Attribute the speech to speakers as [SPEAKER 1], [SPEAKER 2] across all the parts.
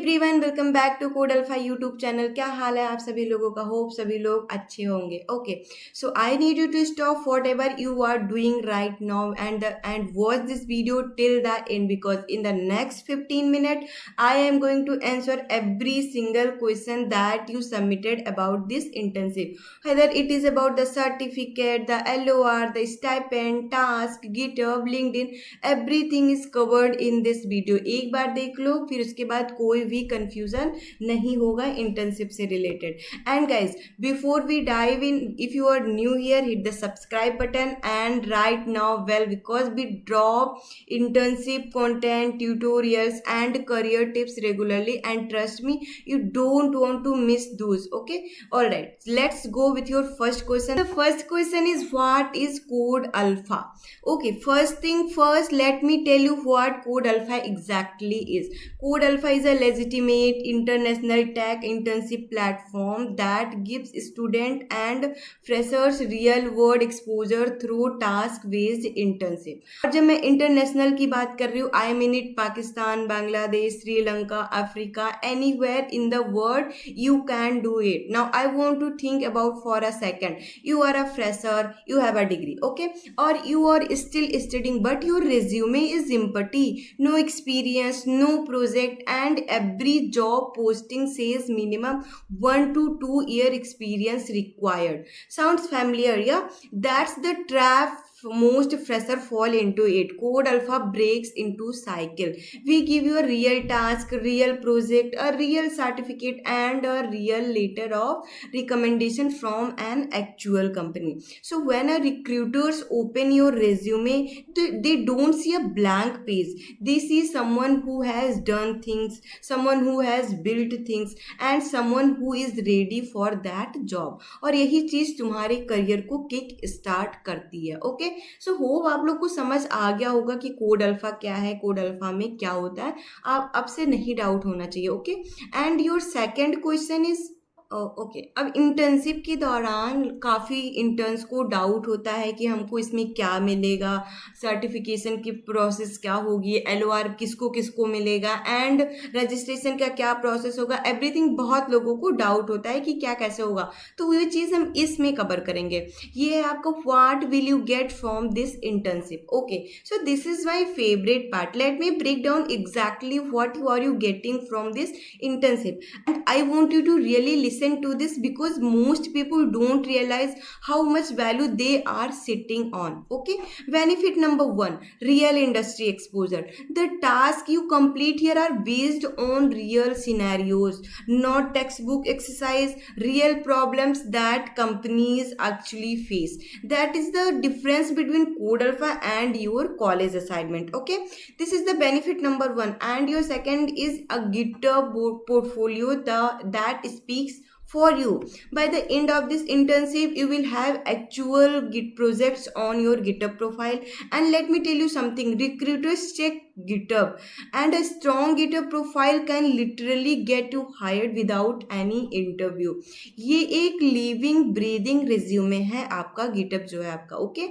[SPEAKER 1] Everyone, welcome back to Code Alpha YouTube channel. क्या हाल है आप सभी लोगों का? होप सभी लोग अच्छे होंगे। Okay, so I need you to stop whatever you are doing right now and watch this video till the end, because in the next 15 minutes I am going to answer every single question that you submitted about this internship, whether it is about the certificate, the LOR, the stipend, task, GitHub, LinkedIn, everything is covered in this video. एक बार देख लो, फिर उसके बाद कोई भी confusion नहीं होगा internship से related. And guys, before we dive in, if you are new here, hit the subscribe button and right now well, because we drop internship content, tutorials and career tips regularly, and trust me, you don't want to miss those. Okay, all right, let's go with your first question. The first question is, what is Code Alpha? Okay, first thing first, let me tell you what Code Alpha exactly is. Code Alpha is a legitimate international tech internship platform that gives student and freshers real world exposure through task based internship. और जब मैं international की बात कर रही हूँ, I mean it Pakistan, Bangladesh, Sri Lanka, Africa, anywhere in the world you can do it. Now I want to think about for a second. You are a fresher, you have a degree, okay, or you are still studying, but your resume is empty, no experience, no project, and every job posting says minimum 1 to 2 year experience required. Sounds familiar? Yeah, that's the trap most fresher fall into it. Code Alpha breaks into cycle. We give you a real task, real project, a real certificate, and a real letter of recommendation from an actual company. So when a recruiters open your resume, they don't see a blank page. They see someone who has done things, someone who has built things, and someone who is ready for that job. और यही चीज तुम्हारे career को kick start करती है। Okay, so hope आप लोग को समझ आ गया होगा कि कोड अल्फा क्या है, कोड अल्फा में क्या होता है। आप अब से नहीं डाउट होना चाहिए। Okay, and your second question is, okay, अब इंटर्नशिप के दौरान काफ़ी इंटर्न्स को डाउट होता है कि हमको इसमें क्या मिलेगा, सर्टिफिकेशन की प्रोसेस क्या होगी, LOR किसको किसको मिलेगा, एंड रजिस्ट्रेशन का क्या प्रोसेस होगा, एवरीथिंग बहुत लोगों को डाउट होता है कि क्या कैसे होगा। तो ये चीज़ हम इसमें कवर करेंगे। ये है आपको what will you get from this internship. Okay, so this is my favourite part. Let me break down exactly what you are you getting from this internship, and I want you to really listen to this, because most people don't realize how much value they are sitting on. Okay, benefit number 1, real industry exposure. The tasks you complete here are based on real scenarios, not textbook exercise, real problems that companies actually face. That is the difference between Code Alpha and your college assignment. Okay, this is the benefit number 1. And your second is a GitHub portfolio that speaks for you. By the end of this internship, you will have actual Git projects on your GitHub profile. And let me tell you something, recruiters check GitHub, and a strong GitHub profile can literally get you hired without any interview. ये एक living breathing resume है आपका, GitHub जो है आपका। Okay,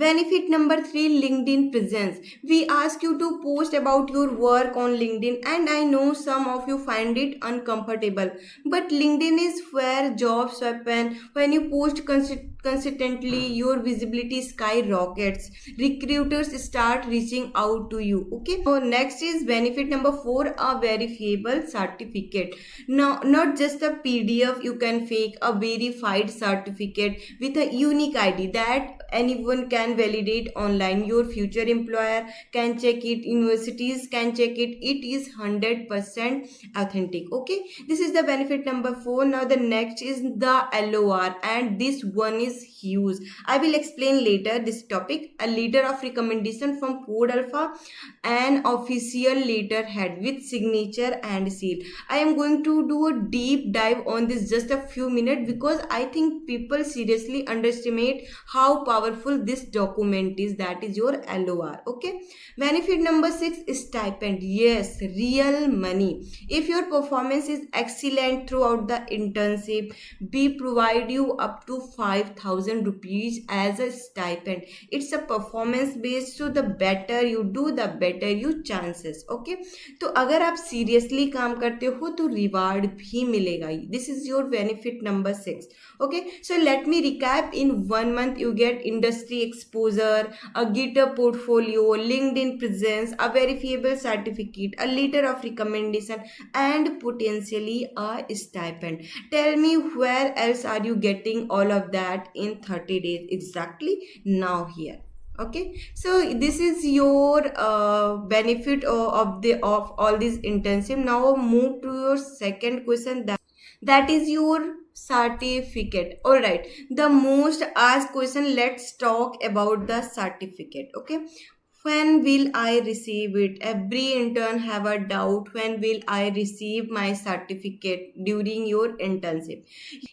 [SPEAKER 1] benefit number 3, LinkedIn presence. We ask you to post about your work on LinkedIn, and I know some of you find it uncomfortable, but LinkedIn is where jobs happen. When you post consistently, your visibility skyrockets. Recruiters start reaching out to you. Okay, so next is benefit number 4, a verifiable certificate. Now, not just a PDF, you can fake a verified certificate with a unique ID that anyone can validate online. Your future employer can check it, universities can check it. It is 100% authentic. Okay, this is the benefit number 4. Now the next is the LOR, and this one is huge. I will explain later this topic. A letter of recommendation from Code Alpha, an official letterhead with signature and seal. I am going to do a deep dive on this just a few minutes, because I think people seriously underestimate how powerful this document is. That is your LOR. Okay, benefit number 6, stipend. Yes, real money. If your performance is excellent throughout the internship, we provide you up to 5,000 rupees as a stipend. It's a performance based, so the better you do, the better you chances. Okay, तो अगर आप seriously काम करते हो तो reward भी मिलेगा. This is your benefit number 6. Okay, so let me recap. In 1 month you get industry exposure, a GitHub portfolio, LinkedIn presence, a verifiable certificate, a letter of recommendation, and potentially a stipend. Tell me, where else are you getting all of that in 30 days? Exactly now here. Okay, so this is your benefit of all these internship. Now move to your second question, that is your certificate. All right, the most asked question, let's talk about the certificate. Okay, when will I receive it? Every intern have a doubt, when will I receive my certificate during your internship?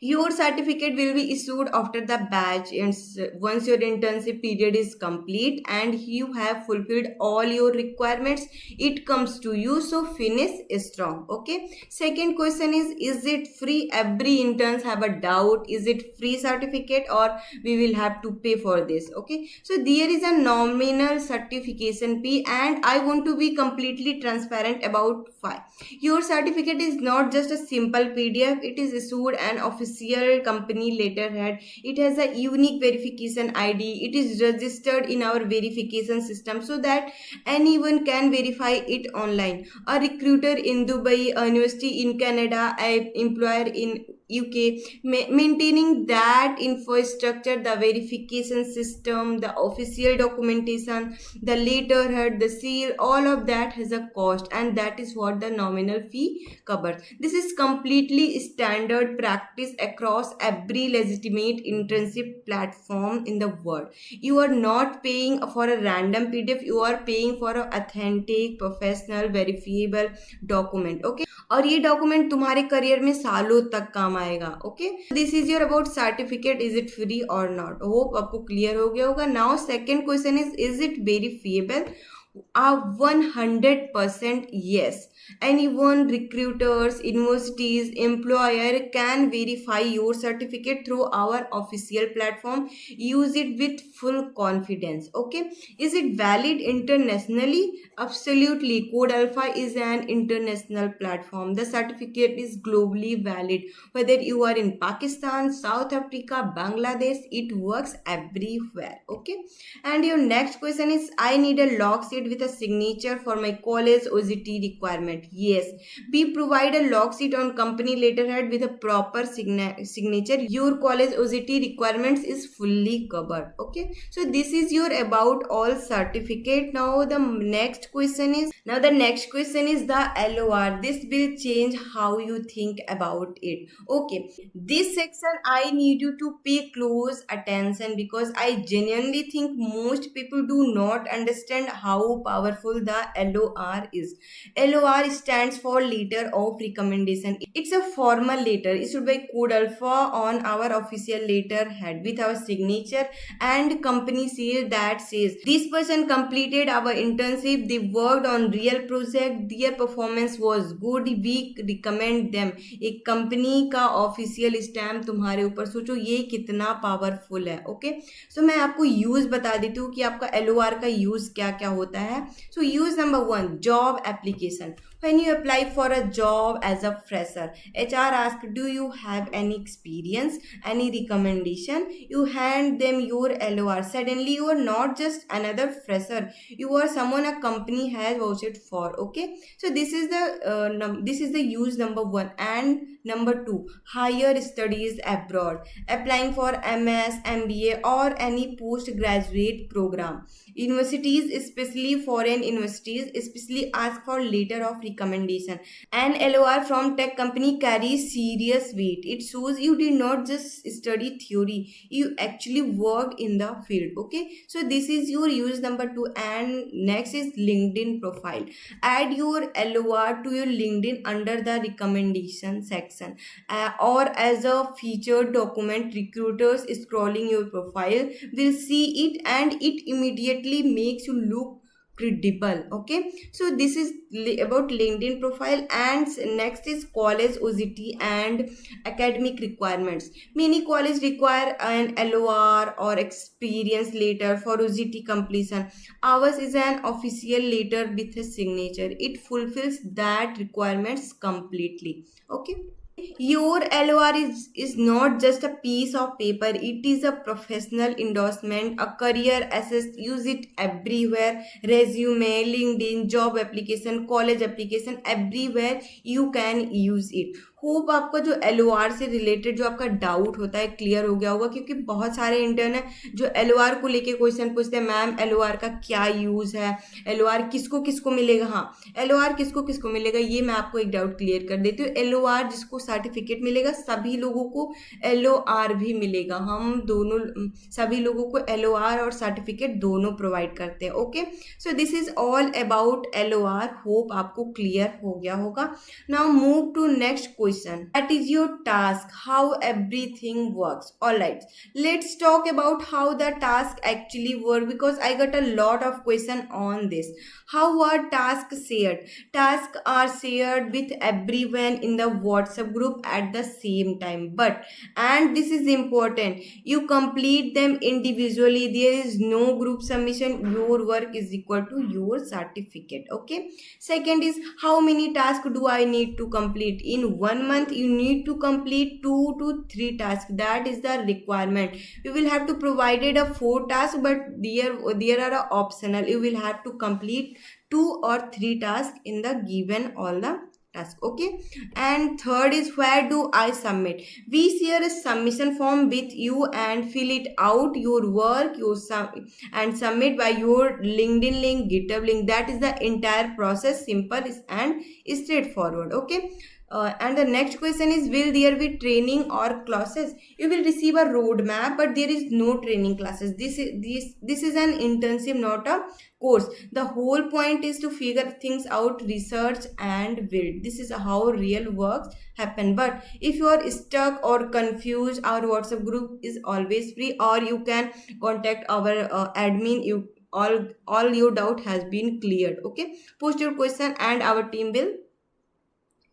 [SPEAKER 1] Your certificate will be issued after the batch ends. Once your internship period is complete and you have fulfilled all your requirements, it comes to you. So finish strong. Okay, second question is it free? Every interns have a doubt, is it free certificate or we will have to pay for this? Okay, so there is a nominal certification fee, and I want to be completely transparent about why. Your certificate is not just a simple PDF, it is issued an official company letterhead. It has a unique verification ID. It is registered in our verification system so that anyone can verify it online. A recruiter in Dubai, a university in Canada, an employer in UK, maintaining that infrastructure, the verification system, the official documentation, the letterhead, the seal, all of that has a cost, and that is what the nominal fee covers. This is completely standard practice across every legitimate internship platform in the world. You are not paying for a random PDF, you are paying for an authentic, professional, verifiable document. Okay, और ये document तुम्हारे career में सालों तक काम आएगा. Okay, this is your about certificate. Is it free और not? Hope आपको क्लियर हो गया होगा. Now second question is it verifiable? 100% yes. Anyone, recruiters, universities, employer can verify your certificate through our official platform. Use it with full confidence. Okay, is it valid internationally? Absolutely. Code Alpha is an international platform. The certificate is globally valid. Whether you are in Pakistan, South Africa, Bangladesh, it works everywhere. Okay, and your next question is, I need a log sheet with a signature for my college OJT requirement. Yes, we provide a log sheet on company letterhead with a proper signature. Your college OJT requirements is fully covered. Okay, so this is your about all certificate. Now the next question is the LOR. This will change how you think about it. Okay, this section I need you to pay close attention because I genuinely think most people do not understand how powerful the LOR is. LOR stands for letter of recommendation. It's a formal letter issued by Code Alpha on our official letterhead with our signature and company seal that says this person completed our internship, they worked on real project, their performance was good, we recommend them. एक company का official stamp तुम्हारे ऊपर. सोचो ये कितना powerful है. Okay, सो मैं आपको यूज बता देती हूँ कि आपका LOR का यूज क्या क्या होता है. So use number 1, job application. When you apply for a job as a fresher, HR asks, do you have any experience, any recommendation? You hand them your LOR. Suddenly you are not just another fresher, you are someone a company has vouched for. Okay, so this is the use number 1. And number 2, higher studies abroad. Applying for MS, MBA or any postgraduate program. Universities, especially foreign universities, especially ask for letter of recommendation. An LOR from tech company carries serious weight. It shows you did not just study theory, you actually worked in the field. Okay, so this is your use number 2. And next is LinkedIn profile. Add your LOR to your LinkedIn under the recommendation section or as a featured document. Recruiters scrolling your profile will see it and it immediately makes you look credible. Okay, so this is about LinkedIn profile. And next is college OJT and academic requirements. Many colleges require an LOR or experience letter for OJT completion. Ours is an official letter with a signature. It fulfills that requirements completely. Okay, your LOR is not just a piece of paper, it is a professional endorsement, a career assist. Use it everywhere: resume, LinkedIn, job application, college application, everywhere you can use it. Hope आपका जो LOR से related जो आपका doubt होता है clear हो गया होगा, क्योंकि बहुत सारे इंटर्न है जो LOR को लेके क्वेश्चन पूछते हैं, मैम LOR का क्या यूज़ है, LOR किसको किसको मिलेगा. हाँ, LOR किसको किसको मिलेगा ये मैं आपको एक डाउट क्लियर कर देती हूँ. LOR जिसको सर्टिफिकेट मिलेगा सभी लोगों को LOR भी मिलेगा. हम दोनों सभी लोगों को LOR और सर्टिफिकेट दोनों प्रोवाइड करते हैं. Okay, so this is all about LOR. Hope आपको क्लियर हो गया होगा. Now move to next question. That is your task, how everything works. All right, let's talk about how the task actually work, because I got a lot of question on this. How are tasks shared? Tasks are shared with everyone in the WhatsApp group at the same time, but, and this is important, you complete them individually. There is no group submission. Your work is equal to your certificate. Okay, second is, how many tasks do I need to complete in 1 month? You need to complete 2 to 3 tasks. That is the requirement. You will have to provided a 4 tasks, but there are a optional. You will have to complete 2 or 3 tasks in the given all the task. Okay, and third is, where do I submit? We share a submission form with you and fill it out, your work, and submit by your LinkedIn link, GitHub link. That is the entire process, simple and straightforward. Okay, and the next question is, will there be training or classes? You will receive a roadmap, but there is no training classes. This is an internship, not a course. The whole point is to figure things out, research and build. This is how real works happen. But if you are stuck or confused, our WhatsApp group is always free, or you can contact our admin. You all your doubt has been cleared. Okay, post your question and our team will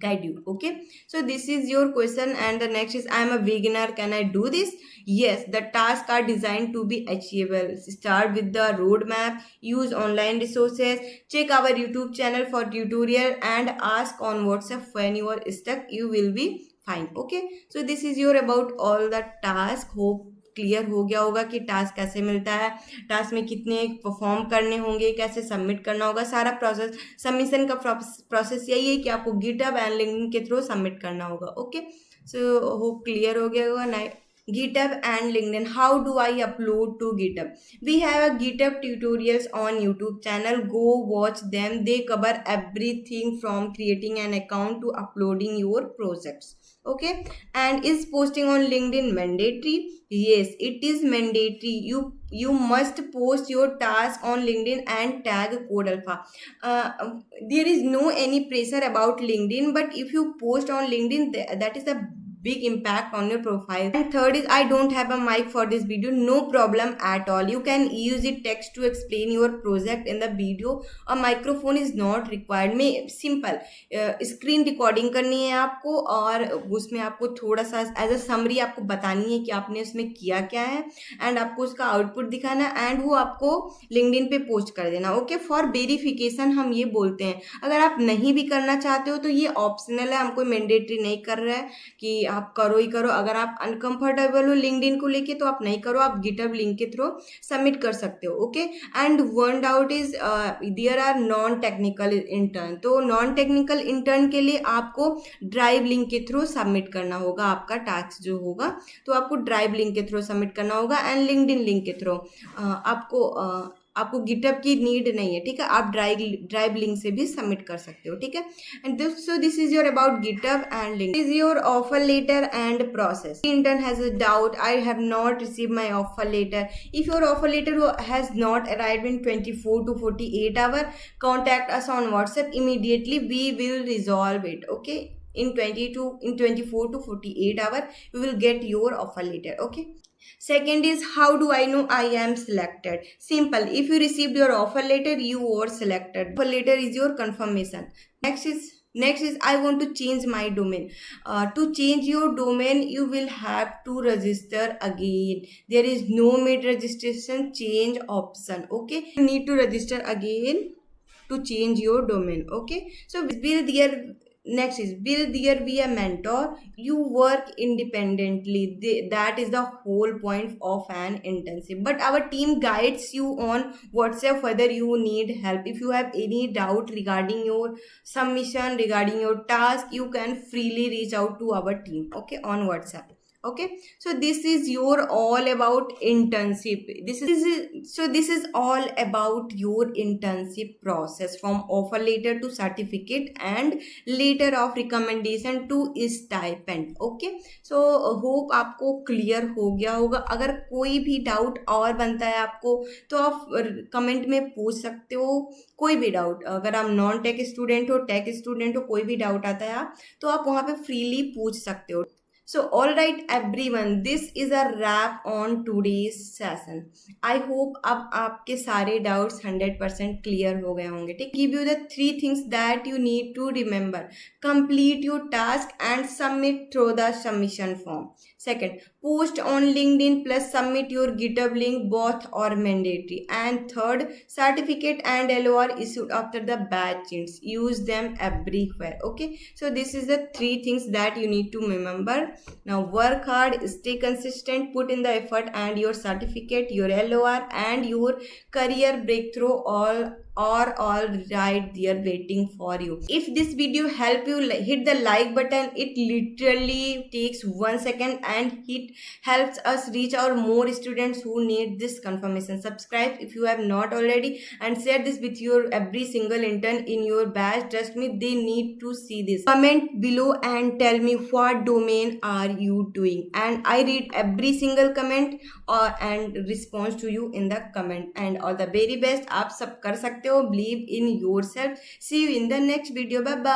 [SPEAKER 1] guide you. Okay, so this is your question. And the next is, I am a beginner, can I do this? Yes, the tasks are designed to be achievable. Start with the roadmap, use online resources, check our YouTube channel for tutorial, and ask on WhatsApp when you are stuck. You will be fine. Okay, so this is your about all the task. Hope clear हो गया होगा कि task कैसे मिलता है, task में कितने perform करने होंगे, कैसे सबमिट करना होगा. सारा प्रोसेस, सबमिशन का प्रोसेस यही है कि आपको गिटहब एंड लिंक्डइन के थ्रू सबमिट करना होगा. ओके, सो होप क्लियर हो गया होगा. GitHub and LinkedIn. How do I upload to GitHub? We have a GitHub tutorials on YouTube channel. Go watch them. They cover everything from creating an account to uploading your projects. Okay, and is posting on LinkedIn mandatory? Yes, it is mandatory. You must post your task on LinkedIn and tag Code Alpha. There is no any pressure about LinkedIn, but if you post on LinkedIn, that is a big impact on your profile. And third is, I don't have a mic for this video. No problem at all. You can use it text to explain your project in the video. A microphone is not required. में simple screen recording करनी है आपको, और उसमें आपको थोड़ा सा as a summary आपको बतानी है कि आपने उसमें किया क्या है, एंड आपको उसका आउटपुट दिखाना, एंड वो आपको लिंक्डइन पे पोस्ट कर देना. ओके, फॉर वेरिफिकेशन हम ये बोलते हैं. अगर आप नहीं भी करना चाहते हो तो ये ऑप्शनल है, हम कोई मैंडेटरी नहीं कर रहा है कि आप करो ही करो. अगर आप अनकंफर्टेबल हो लिंक्डइन को लेके तो आप नहीं करो, आप गिटहब लिंक के थ्रू सबमिट कर सकते हो. Okay, and one doubt is, there are non technical intern. तो नॉन टेक्निकल इंटर्न के लिए आपको ड्राइव लिंक के थ्रू सबमिट करना होगा. आपका टास्क जो होगा तो आपको ड्राइव लिंक के थ्रू सबमिट करना होगा, एंड लिंक्डइन लिंक के थ्रू. आपको गिटहब की नीड नहीं है. ठीक है, आप ड्राइव लिंक से भी सबमिट कर सकते हो. ठीक है, and so this is your about GitHub and link. Is your offer letter and process. Intern has a doubt, I have not receive my offer letter. If your offer letter has not arrived in 24 to 48 hours, contact us on WhatsApp immediately. We will resolve it. Okay, in 24 to 48 hours you will get your offer letter. Okay, Second is, how do I know I am selected? Simple. If you received your offer letter, you were selected. Offer letter is your confirmation. Next is I want to change my domain. To change your domain, you will have to register again. There is no mid registration change option. Okay, you need to register again to change your domain. Okay, so build your next is build there be a mentor. You work independently. That is the whole point of an internship, but our team guides you on WhatsApp whether you need help. If you have any doubt regarding your submission, regarding your task, you can freely reach out to our team, okay, on WhatsApp. Okay, so this is your all about internship. This is all about your internship process, from offer letter to certificate and letter of recommendation to stipend. Okay, so hope आपको clear हो गया होगा. अगर कोई भी doubt और बनता है आपको तो आप कमेंट में पूछ सकते हो. कोई भी डाउट, अगर आप नॉन टेक स्टूडेंट हो, टेक स्टूडेंट हो, कोई भी डाउट आता है आप तो आप वहाँ पे फ्रीली पूछ सकते हो. So, all right, everyone, this is a wrap on today's session. I hope अब आपके सारे doubts 100% clear हो गए होंगे. ठीक, give you the 3 things that you need to remember. Complete your task and submit through the submission form. Second, post on LinkedIn plus submit your GitHub link, both are mandatory. And third, certificate and LOR issued after the batch ends. Use them everywhere. Okay, so this is the 3 things that you need to remember. Now work hard, stay consistent, put in the effort, and your certificate, your LOR, and your career breakthrough all right there waiting for you. If this video helped you, hit the like button. It literally takes 1 second and it helps us reach our more students who need this confirmation. Subscribe if you have not already, and share this with your every single intern in your batch. Trust me, they need to see this. Comment below and tell me what domain are you doing, and I read every single comment and response to you in the comment. And all the very best. आप सब कर सकते हो. Believe in yourself. See you in the next video. Bye bye.